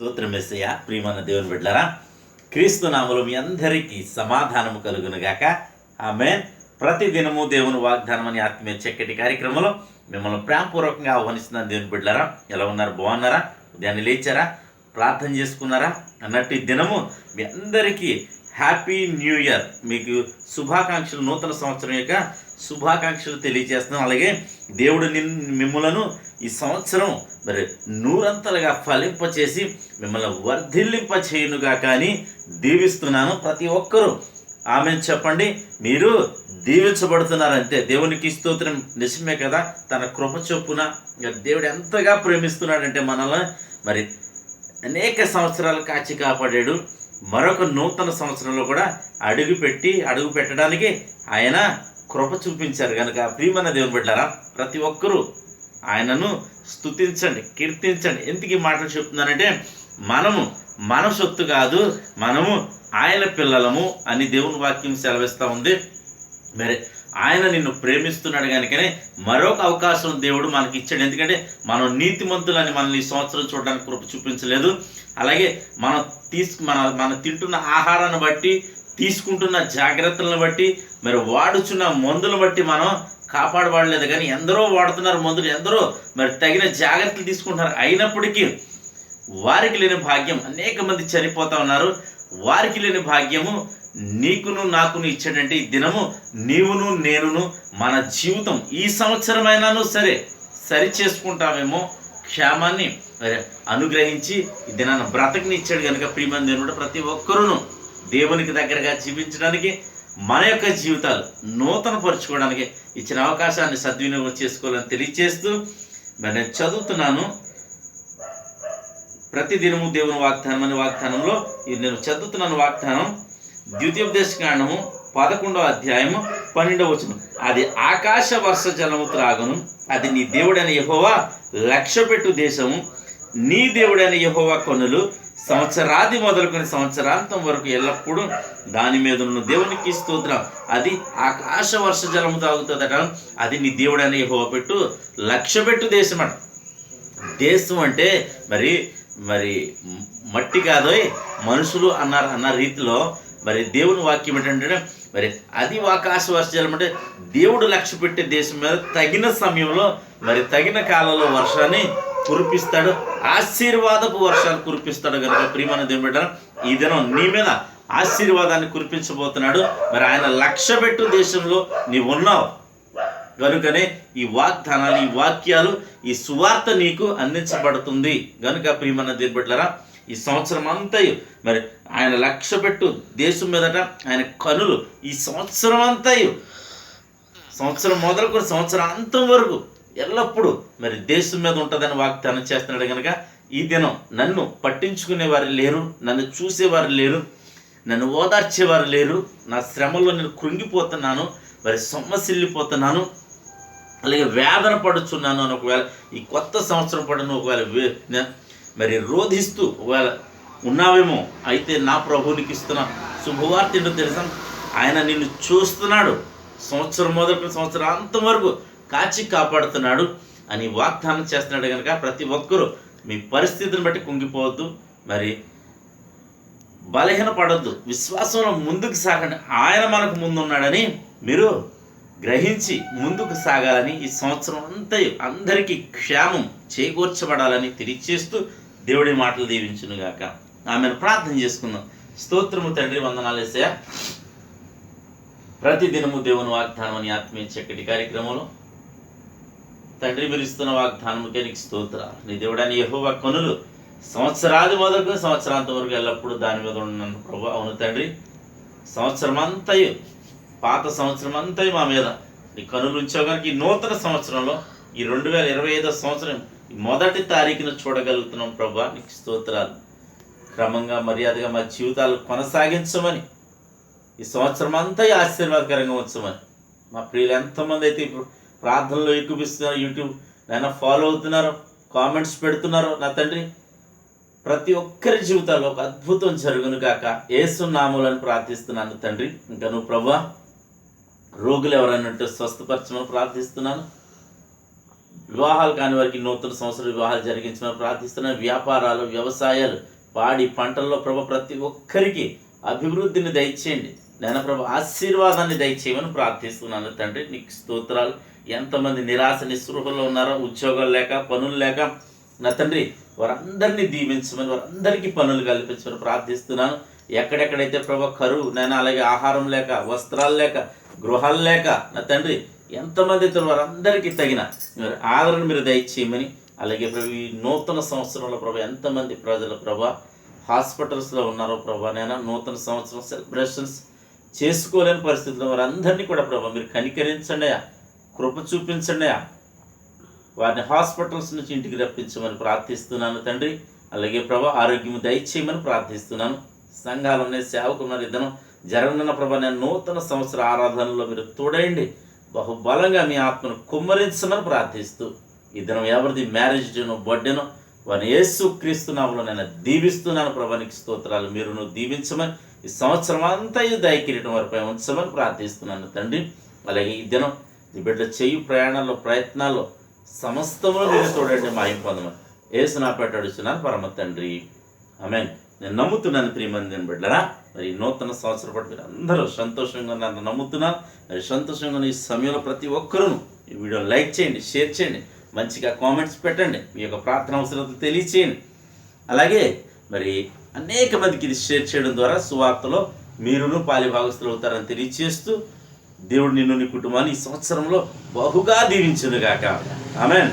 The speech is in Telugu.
స్తోత్రం యేసయ్య. ప్రియమైన దేవుని బిడ్డలారా, క్రీస్తు నామములో మీ అందరికీ సమాధానము కలుగునుగాక. ఆమేన్. ప్రతిదినము దేవుని వాగ్దానం అని ఆత్మీయ చక్కటి కార్యక్రమంలో మిమ్మల్ని ప్రేమపూర్వకంగా ఆహ్వానిస్తున్నాను. దేవుని బిడ్డలారా, ఎలా ఉన్నారు? బాగున్నారా? ఉదయాన్నే లేచారా? ప్రార్థన చేసుకున్నారా? అన్నట్టు ఈ దినము మీ అందరికీ హ్యాపీ న్యూ ఇయర్, మీకు శుభాకాంక్షలు, నూతన సంవత్సరం యొక్క శుభాకాంక్షలు తెలియజేస్తున్నాం. అలాగే దేవుడు మిమ్మలను ఈ సంవత్సరం మరి నూరంతలుగా ఫలింపచేసి మిమ్మల్ని వర్ధిల్లింప చేయునుగా కానీ దీవిస్తున్నాను. ప్రతి ఒక్కరూ ఆమెను చెప్పండి. మీరు దీవించబడుతున్నారంటే దేవునికి స్తోత్రం. నిజమే కదా, తన కృప చొప్పున దేవుడు ఎంతగా ప్రేమిస్తున్నాడంటే మనల్ని మరి అనేక సంవత్సరాలు కాచి కాపాడాడు. మరొక నూతన సంవత్సరంలో కూడా అడుగు పెట్టడానికి ఆయన కృప చూపించారు కనుక ప్రియమైన దేవుని బిడ్డలారా, ప్రతి ఒక్కరూ ఆయనను స్తుతించండి, కీర్తించండి. ఎందుకు ఈ మాటలు చెప్తున్నానంటే, మనము మన సొత్తు కాదు, మనము ఆయన పిల్లలము అని దేవుని వాక్యం సెలవిస్తూ ఉంది. మరి ఆయన నిన్ను ప్రేమిస్తున్నాడు కనుకనే మరొక అవకాశం దేవుడు మనకి ఇచ్చాడు. ఎందుకంటే మనం నీతిమంతులని మనల్ని ఈ సంవత్సరం చూడడానికి కృప చూపించలేదు. అలాగే మనం తింటున్న ఆహారాన్ని బట్టి, తీసుకుంటున్న జాగ్రత్తలను బట్టి, మరి వాడుచున్న మందులను బట్టి మనం కాపాడబడలేదు. కానీ ఎందరో వాడుతున్నారు మందులు, ఎందరో మరి తగిన జాగ్రత్తలు తీసుకుంటున్నారు. అయినప్పటికీ వారికి లేని భాగ్యం, అనేక మంది చనిపోతా ఉన్నారు. వారికి లేని భాగ్యము నీకును నాకును ఇచ్చాడంటే ఈ దినము నీవును నేనును మన జీవితం ఈ సంవత్సరమైనాను సరి చేసుకుంటామేమో, క్షేమాన్ని అనుగ్రహించి ఈ దినాన్ని బ్రతకని ఇచ్చాడు కనుక ప్రియమైన దేవుడు, ప్రతి ఒక్కరూను దేవునికి దగ్గరగా జీవించడానికి, మన యొక్క జీవితాలు నూతన పరుచుకోవడానికి ఇచ్చిన అవకాశాన్ని సద్వినియోగం చేసుకోవాలని తెలియజేస్తూ మరి నేను చదువుతున్నాను. ప్రతిదినము దేవుని వాగ్దానం అనే వాగ్దానంలో నేను చదువుతున్నాను వాగ్దానం. ద్వితీయోపదేశకాండము 11వ అధ్యాయము 12వ వచనం. అది ఆకాశ వర్ష జలము త్రాగును, అది నీ దేవుడైన యెహోవా లక్ష్యపెట్టు దేశము, నీ దేవుడైన యెహోవా కొనులు సంవత్సరాది మొదలుకొని సంవత్సరాంతం వరకు ఎల్లప్పుడూ దాని మీద ఉన్న దేవునికి స్తోత్రం. అది ఆకాశ వర్ష జలము తాగుతుందట. అది నీ దేవుడైన యెహోవా లక్ష్యపెట్టు దేశం అట. దేశం అంటే మరి మట్టి కాదోయ్, మనుషులు అన్న రీతిలో మరి దేవుని వాక్యం ఏంటంటే, మరి అది ఆకాశ వర్షజలం అంటే దేవుడు లక్ష్య పెట్టే దేశం మీద తగిన సమయంలో మరి తగిన కాలంలో వర్షాన్ని కురిపిస్తాడు, ఆశీర్వాదపు వర్షాన్ని కురిపిస్తాడు కనుక ప్రియమైన దేవుని బిడ్డ, ఈ దినం నీ మీద ఆశీర్వాదాన్ని కురిపించబోతున్నాడు. మరి ఆయన లక్ష్య పెట్టు దేశంలో నీవు ఉన్నావు కనుకనే ఈ వాగ్దానాలు, ఈ వాక్యాలు, ఈ సువార్త నీకు అందించబడుతుంది కనుక ప్రియమైన దేవుని బిడ్డలారా, ఈ సంవత్సరం అంతయు మరి ఆయన లక్ష్య పెట్టు దేశం మీదట ఆయన కనులు ఈ సంవత్సరం అంతయు, సంవత్సరం మొదలుకొని సంవత్సరాంతం వరకు ఎల్లప్పుడూ మరి దేశం మీద ఉంటుందని వాగ్దానం చేస్తున్నాడు కనుక ఈ దినం నన్ను పట్టించుకునేవారు లేరు, నన్ను చూసేవారు లేరు, నన్ను ఓదార్చేవారు లేరు. నా శ్రమలో నేను కృంగిపోతున్నాను, మరి సొమ్మసిల్లిపోతున్నాను, అలాగే వేదన పడుచున్నాను అని ఒకవేళ ఈ కొత్త సంవత్సరం పడును ఒకవేళ మరి రోధిస్తూ ఒకవేళ ఉన్నావేమో, అయితే నా ప్రభువునికి ఇస్తున్న శుభవార్త ఏంటో తెలుసా, ఆయన నిన్ను చూస్తున్నాడు, సంవత్సరం మొదలుకొని సంవత్సరాంతం వరకు కాచి కాపాడుతున్నాడు అని వాగ్దానం చేస్తున్నాడు కనుక ప్రతి ఒక్కరూ మీ పరిస్థితిని బట్టి కుంగిపోవద్దు, మరి బలహీనపడద్దు, విశ్వాసంలో ముందుకు సాగండి. ఆయన మనకు ముందున్నాడని మీరు గ్రహించి ముందుకు సాగాలని, ఈ సంవత్సరం అంతా అందరికీ క్షేమం చేకూర్చబడాలని తెలియచేస్తూ దేవుడి మాటలు దీవించునుగాక. ఆమెను ప్రార్థన చేసుకుందాం. స్తోత్రము తండ్రి, వందనాలు యేసయ్య. ప్రతిదినము దేవుని వాగ్దానం అని ఆత్మీయ చక్కటి కార్యక్రమంలో తండ్రి మీరు ఇస్తున్న వాగ్దానముకే నీకు స్తోత్రాలు. నీ దేవుడని యెహోవా కనులు సంవత్సరాది మొదలుకు సంవత్సరాంతం వరకు ఎల్లప్పుడూ దాని మీద ఉన్నాను ప్రభు. అవును తండ్రి, సంవత్సరం అంతయు, పాత సంవత్సరం అంతయు మా మీద నీ కనులు ఉంచావు కనుక ఈ నూతన సంవత్సరంలో ఈ 2025 సంవత్సరం మొదటి తారీఖున చూడగలుగుతున్నాం ప్రభు. నీకు స్తోత్రాలు. క్రమంగా మర్యాదగా మా జీవితాలు కొనసాగించమని, ఈ సంవత్సరం అంతా ఆశీర్వాదకరంగా ఉంచమని, మా ప్రియులు ఎంతమంది అయితే ఇప్పుడు ప్రార్థనలో ఎక్కుపిస్తున్నారు, యూట్యూబ్ నైనా ఫాలో అవుతున్నారు, కామెంట్స్ పెడుతున్నారు, నా తండ్రి ప్రతి ఒక్కరి జీవితాల్లో ఒక అద్భుతం జరుగును గాక యేసు నామములను ప్రార్థిస్తున్నాను తండ్రి. ఇంకా నువ్వు ప్రభు రోగులు ఎవరైనా ఉంటే స్వస్థపరచమని ప్రార్థిస్తున్నాను. వివాహాలు కాని వారికి నూతన సంవత్సర వివాహాలు జరిగించమని ప్రార్థిస్తున్న వ్యాపారాలు, వ్యవసాయాలు, పాడి పంటల్లో ప్రభు ప్రతి ఒక్కరికి అభివృద్ధిని దయచేయండి. నేను ప్రభు ఆశీర్వాదాన్ని దయచేయమని ప్రార్థిస్తున్నాను తండ్రి. నీకు స్తోత్రాలు. ఎంతమంది నిరాశ నిస్పృహలో ఉన్నారో, ఉద్యోగాలు లేక, పనులు లేక, నా తండ్రి వారందరినీ దీవించమని, వారందరికీ పనులు కల్పించమని ప్రార్థిస్తున్నాను. ఎక్కడెక్కడైతే ప్రభు కరువు నేను, అలాగే ఆహారం లేక, వస్త్రాలు లేక, గృహాలు లేక, నా తండ్రి ఎంతమంది అయితే వారందరికీ తగిన ఆదరణ మీరు దయచేయమని, అలాగే ప్రభు ఈ నూతన సంవత్సరంలో ప్రభు ఎంతమంది ప్రజలు ప్రభు హాస్పిటల్స్లో ఉన్నారో ప్రభు నేను నూతన సంవత్సరం సెలబ్రేషన్స్ చేసుకోలేని పరిస్థితుల్లో వారందరినీ కూడా ప్రభు మీరు కనికరించండి, కృప చూపించండి, వారిని హాస్పిటల్స్ నుంచి ఇంటికి రప్పించమని ప్రార్థిస్తున్నాను తండ్రి. అలాగే ప్రభు ఆరోగ్యం దయచేయమని ప్రార్థిస్తున్నాను. సంఘాలనే సేవకున్నారు ఇద్దరు జరగనున్న ప్రభు నేను నూతన సంవత్సర ఆరాధనలో మీరు తోడేయండి, బహుబలంగా మీ ఆత్మను కుమ్మరించమని ప్రార్థిస్తూ ఈ దినం ఎవరిది మ్యారేజ్ డేనో, బర్త్డేనో వారిని యేసు క్రీస్తు నామములో నేను దీవిస్తున్నాను. ప్రభానికి స్తోత్రాలు. మీరు దీవించమని, ఈ సంవత్సరం అంతా దయకిరీటం వారిపై ఉంచమని ప్రార్థిస్తున్నాను తండ్రి. అలాగే ఈ దినం ఈ బిడ్డ చేయు ప్రయాణాల్లో, ప్రయత్నాల్లో సమస్తములో మీరు చూడండి, మాయం పొందమని యేసు నా పేట అడుగుతున్నాను పరమ తండ్రి, ఆమేన్. నేను నమ్ముతున్నాను ప్రియమంది బిడ్డరా. మరి నూతన సంవత్సరం పాటు మీరు అందరూ సంతోషంగా ఉన్నారని నమ్ముతున్నాను. మరి సంతోషంగా ఉన్న ఈ సమయంలో ప్రతి ఒక్కరూ ఈ వీడియో లైక్ చేయండి, షేర్ చేయండి, మంచిగా కామెంట్స్ పెట్టండి, మీ యొక్క ప్రార్థన అవసరాలు తెలియచేయండి. అలాగే మరి అనేక మందికి ఇది షేర్ చేయడం ద్వారా సువార్తలో మీరును పాలిభాగస్తులు అవుతారని తెలియచేస్తూ దేవుడు నిన్ను, నీ కుటుంబాన్ని ఈ సంవత్సరంలో బహుగా దీవించునుగాక. ఆమేన్.